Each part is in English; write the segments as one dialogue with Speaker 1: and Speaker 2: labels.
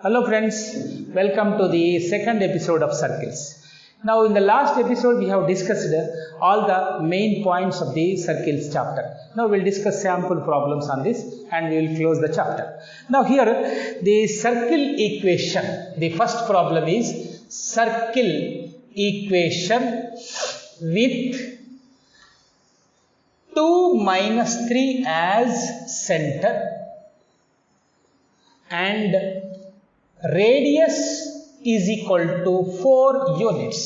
Speaker 1: Hello friends, welcome to the second episode of circles. Now in the last episode we have discussed all the main points of the circles chapter. Now we will discuss sample problems on this and we will close the chapter. Now here the circle equation, the first problem is circle equation with 2 minus 3 as center and radius is equal to 4 units.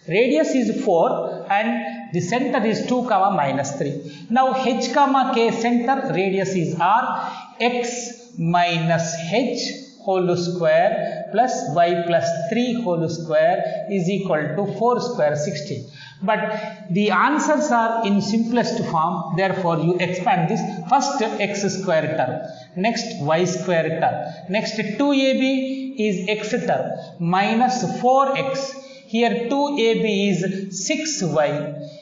Speaker 1: Radius is 4 and the center is 2 comma minus 3. Now h comma k center, radius is r, x minus h whole square plus y plus 3 whole square is equal to 4 square 16. But the answers are in simplest form, therefore you expand this. First x square term, next y square term, next 2ab is x term minus 4x, here 2ab is 6y,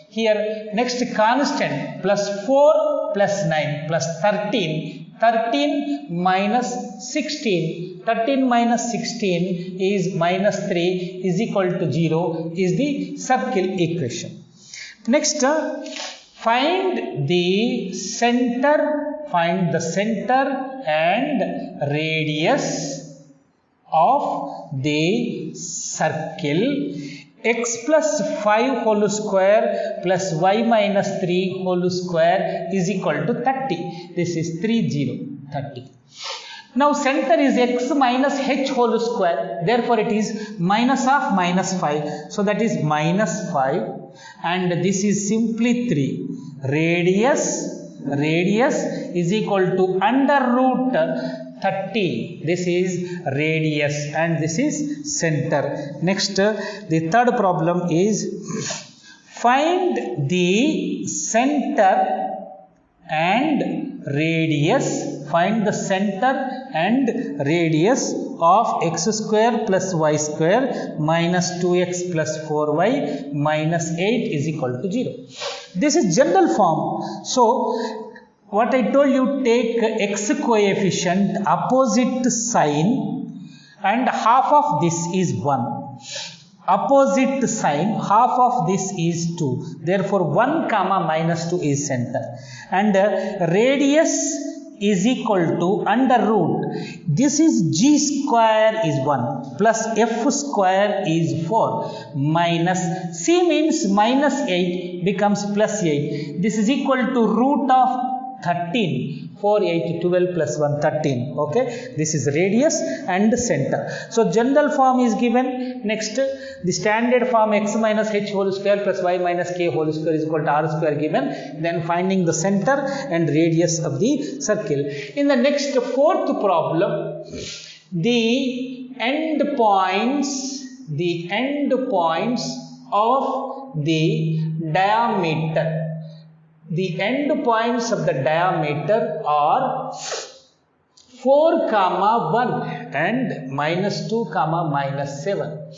Speaker 1: here next constant plus 4 plus 9 plus 13, 13 minus 16, 13 minus 16 is minus 3 is equal to 0 is the circle equation. Next, find the center and radius of the circle. X plus 5 whole square plus y minus 3 whole square is equal to 30. This is 30. Now center is x minus h whole square, therefore it is minus of minus 5. So that is minus 5 and this is simply 3. Radius is equal to under root 30. This is radius and this is center. Next, the third problem is find the center and radius. Find the center and radius of x square plus y square minus 2x plus 4y minus 8 is equal to 0. This is general form. So what I told you, take x coefficient opposite sign and half of this is 1. Opposite sign, half of this is 2. Therefore 1 comma minus 2 is center. And radius is equal to under root. This is g square is 1 plus f square is 4 minus c means minus 8 becomes plus 8. This is equal to root of 13. 4, 8, 12 plus 1, 13. Okay, this is radius and center. So general form is given. Next, the standard form x minus h whole square plus y minus k whole square is equal to r square given. Then finding the center and radius of the circle. In the next fourth problem, the end points of the diameter. The end points of the diameter are 4 comma 1 and minus 2 comma minus 7.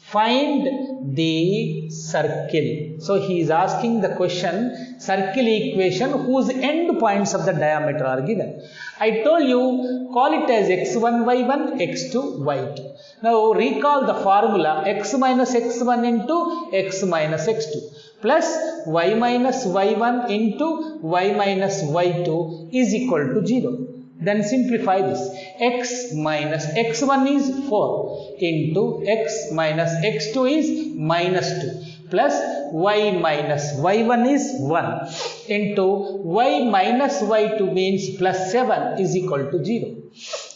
Speaker 1: Find the circle. So he is asking the question, circle equation whose end points of the diameter are given. I told you, call it as x1, y1, x2, y2. Now recall the formula, x minus x1 into x minus x2 plus y minus y1 into y minus y2 is equal to 0. Then simplify this. X minus x1 is 4 into x minus x2 is minus 2 plus y minus y1 is 1 into y minus y2 means plus 7 is equal to 0.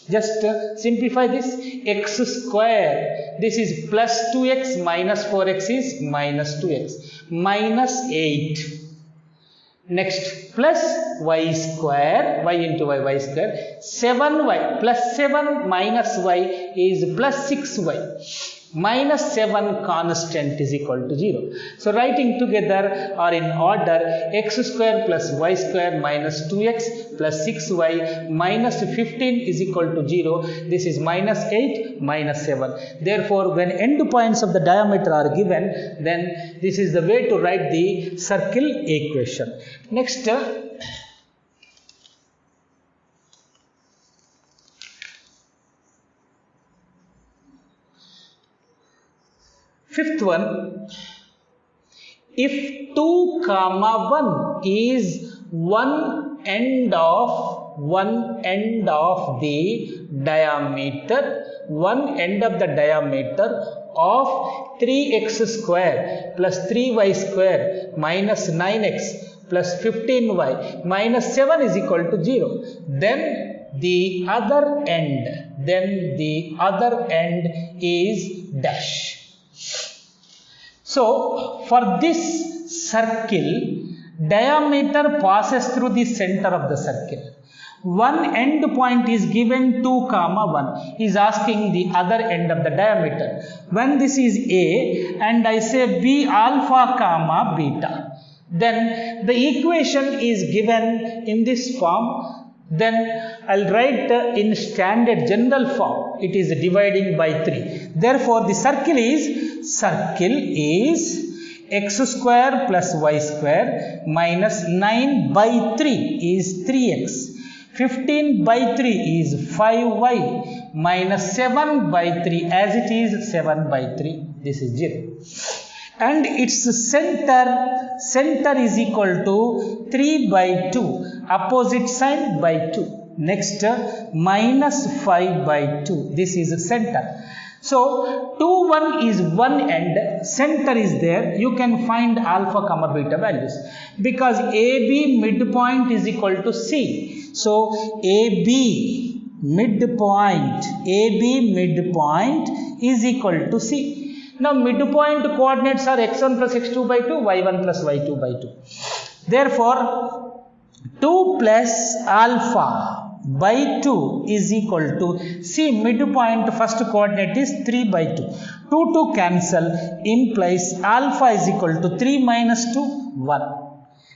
Speaker 1: Just simplify this. X square, this is plus 2x minus 4x is minus 2x minus 8. Next, plus y square, y into y square, 7y plus 7 minus y is plus 6y. Minus 7 constant is equal to 0. So writing together or in order, x square plus y square minus 2x plus 6y minus 15 is equal to 0. This is minus 8 minus 7. Therefore, when end points of the diameter are given, then this is the way to write the circle equation. Next, Fifth one, if 2 comma 1 is one end of the diameter, one end of the diameter of 3x square plus 3y square minus 9x plus 15y minus 7 is equal to 0, then the other end is dash. So for this circle, diameter passes through the center of the circle. One end point is given 2 comma 1, is asking the other end of the diameter. When this is A and I say B alpha comma beta, then the equation is given in this form. Then I'll write in standard general form. It is dividing by 3. Therefore, the circle is x square plus y square minus 9 by 3 is 3x. 15 by 3 is 5y minus 7 by 3, as it is 7 by 3. This is 0. And its center is equal to 3 by 2, opposite sign by 2. Next, minus 5 by 2. This is center. So 2, 1 is one end, center is there. You can find alpha comma beta values because AB midpoint is equal to C. So AB midpoint is equal to C. Now midpoint coordinates are x1 plus x2 by 2, y1 plus y2 by 2. Therefore 2 plus alpha by 2 is equal to C. Midpoint first coordinate is 3 by 2. 2 cancel, implies alpha is equal to 3 minus 2, 1.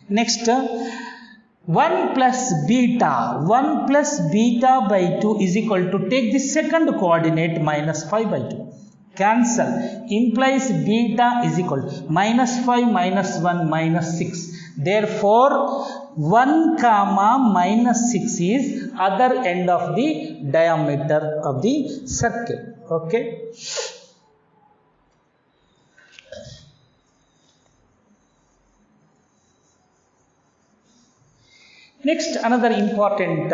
Speaker 1: Next, 1 plus beta by 2 is equal to, take the second coordinate, minus 5 by 2. Cancel, implies beta is equal to minus 5 minus 1 minus 6. Therefore 1 comma minus 6 is other end of the diameter of the circle. Okay. Next, another important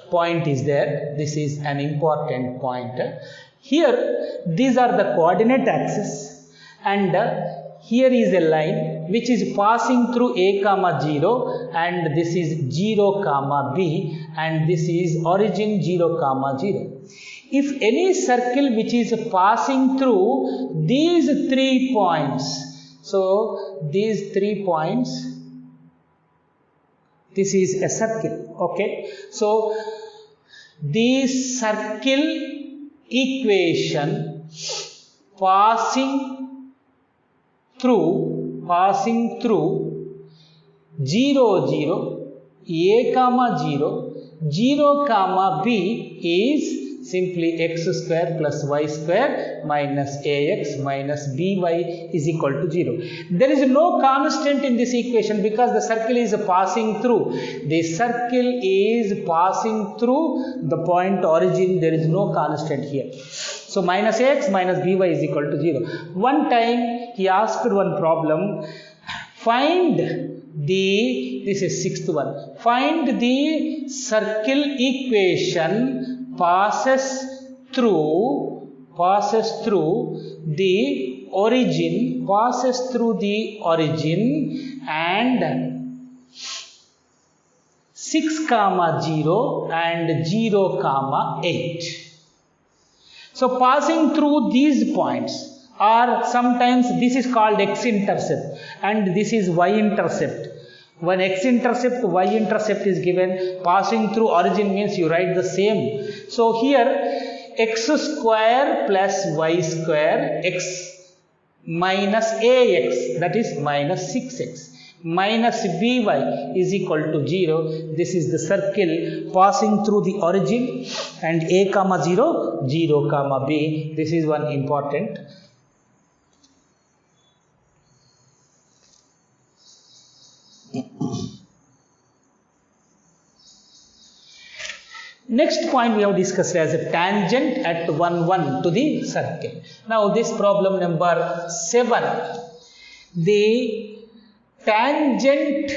Speaker 1: point is there. This is an important point. Here, these are the coordinate axis, and here is a line which is passing through A comma 0, and this is 0 comma B, and this is origin 0 comma 0. If any circle which is passing through these 3 points, so these 3 points, this is a circle. Okay, so the circle equation passing through 0 0, A comma 0, 0 comma B is simply x square plus y square minus ax minus by is equal to 0. There is no constant in this equation because the circle is passing through. The circle is passing through the point origin. There is no constant here. So minus ax minus by is equal to 0. One time he asked one problem. Find the, this is sixth one. Find the circle equation passes through the origin, and 6 comma 0 and 0 comma 8. So passing through these points, or sometimes this is called x-intercept and this is y-intercept. When x-intercept, y-intercept is given, passing through origin means you write the same. So here x square plus y square, x minus ax, that is minus 6x, minus by is equal to 0. This is the circle passing through the origin, and a comma 0, 0 comma b. This is one important. Next point we have discussed as a tangent at 1, 1 to the circle. Now this problem number 7. The tangent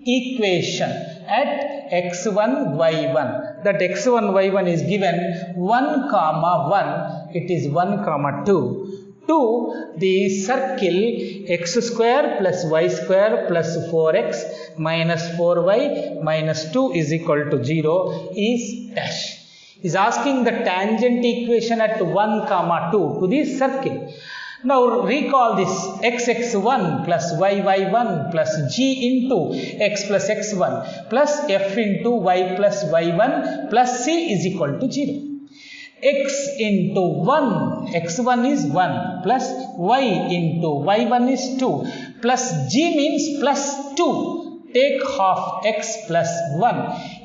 Speaker 1: equation at x1, y1. That x1, y1 is given 1, 1. It is 1, 2. To the circle x square plus y square plus 4x minus 4y minus 2 is equal to 0 is dash. Is asking the tangent equation at 1, 2 to the circle. Now recall this x1 plus y1 plus g into x plus x1 plus f into y plus y1 plus c is equal to 0. X into 1, x1 is 1 plus y into y1 is 2 plus g means plus 2. Take half x plus 1.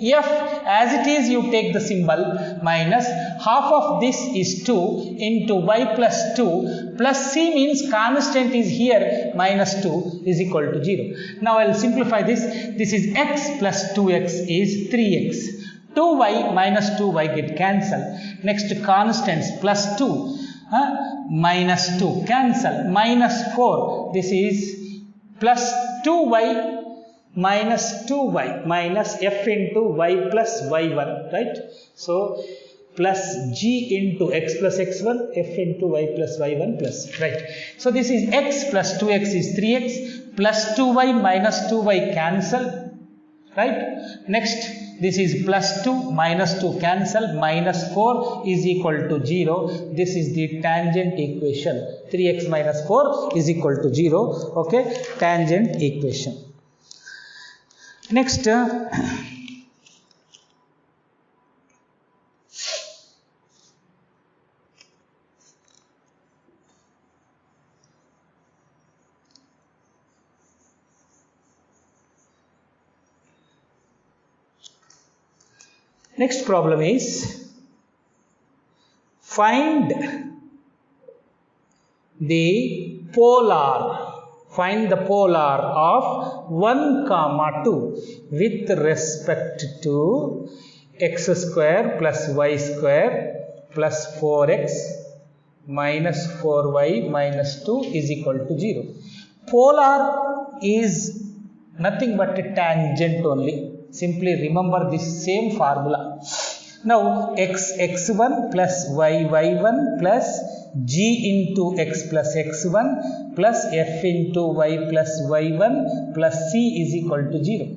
Speaker 1: F as it is you take the symbol minus half of this is 2 into y plus 2 plus c means constant is here minus 2 is equal to 0. Now I will simplify this. This is x plus 2x is 3x. 2y minus 2y get cancelled. Next constants plus 2 minus 2 cancel minus 4. This is plus 2y minus 2y minus f into y plus y1, right? So plus g into x plus x1 f into y plus y1 plus, right? So this is x plus 2x is 3x plus 2y minus 2y cancel, right? Next this is plus 2 minus 2 cancel minus 4 is equal to 0. This is the tangent equation. 3x minus 4 is equal to 0. Okay, tangent equation. Next next problem is find the polar of 1, 2 with respect to x square plus y square plus 4x minus 4y minus 2 is equal to 0. Polar is nothing but a tangent only. Simply remember this same formula. Now x1 plus y1 plus g into x plus x1 plus f into y plus y1 plus c is equal to 0.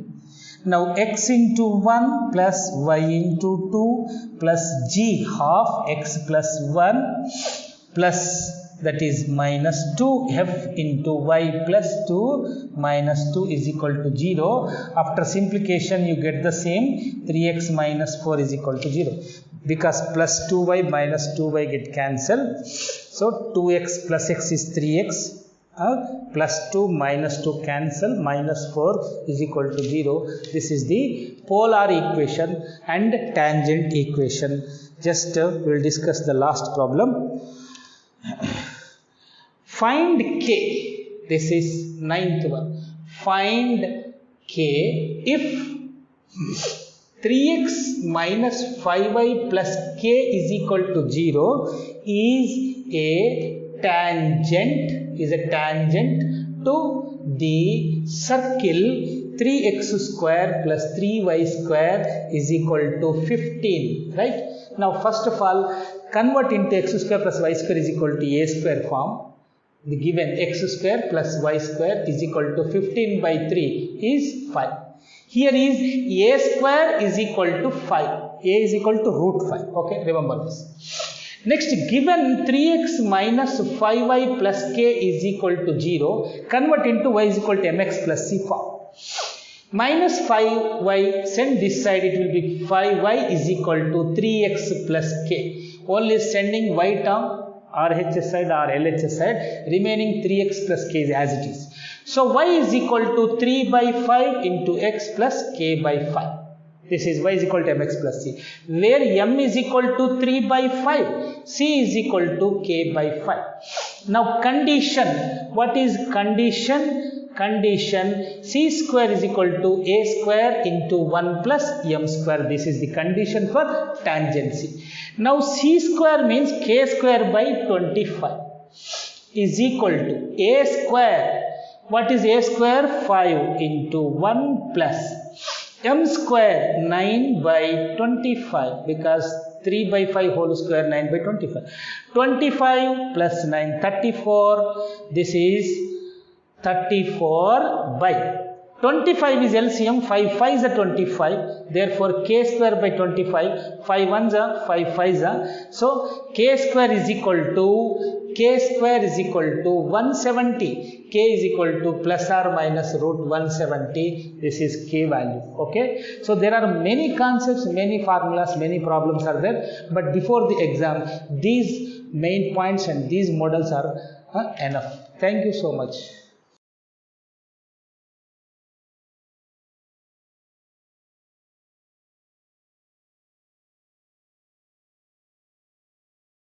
Speaker 1: Now x into 1 plus y into 2 plus g half x plus 1 plus that is minus 2f into y plus 2 minus 2 is equal to 0. After simplification you get the same. 3x minus 4 is equal to 0 because plus 2y minus 2y get cancelled. So 2x plus x is 3x plus 2 minus 2 cancel minus 4 is equal to 0. This is the polar equation and tangent equation. Just we will discuss the last problem. Find k. This is 9th one. Find k if 3x minus 5y plus k is equal to 0 is a tangent to the circle 3x square plus 3y square is equal to 15, right? Now first of all convert into x square plus y square is equal to a square form. The given x square plus y square is equal to 15 by 3 is 5. Here is a square is equal to 5. A is equal to root 5. Okay, remember this. Next, given 3x minus 5y plus k is equal to 0, convert into y is equal to mx plus c form. Minus 5y, send this side, it will be 5y is equal to 3x plus k. Only sending y term RHS side or LHS side, remaining 3x plus k is as it is. So y is equal to 3 by 5 into x plus k by 5. This is y is equal to mx plus c, where m is equal to 3 by 5, c is equal to k by 5. Now condition, what is condition? condition c square is equal to a square into 1 plus m square. This is the condition for tangency. Now c square means k square by 25 is equal to a square. What is a square? 5 into 1 plus m square 9 by 25, because 3 by 5 whole square 9 by 25. 25 plus 9 34. This is 34 by 25 is LCM. 5 5 is a 25. Therefore k square by 25. 5 1s are 5 5s are. So k square is equal to 170. K is equal to plus or minus root 170. This is k value. Okay. So there are many concepts, many formulas, many problems are there. But before the exam, these main points and these models are enough. Thank you so much.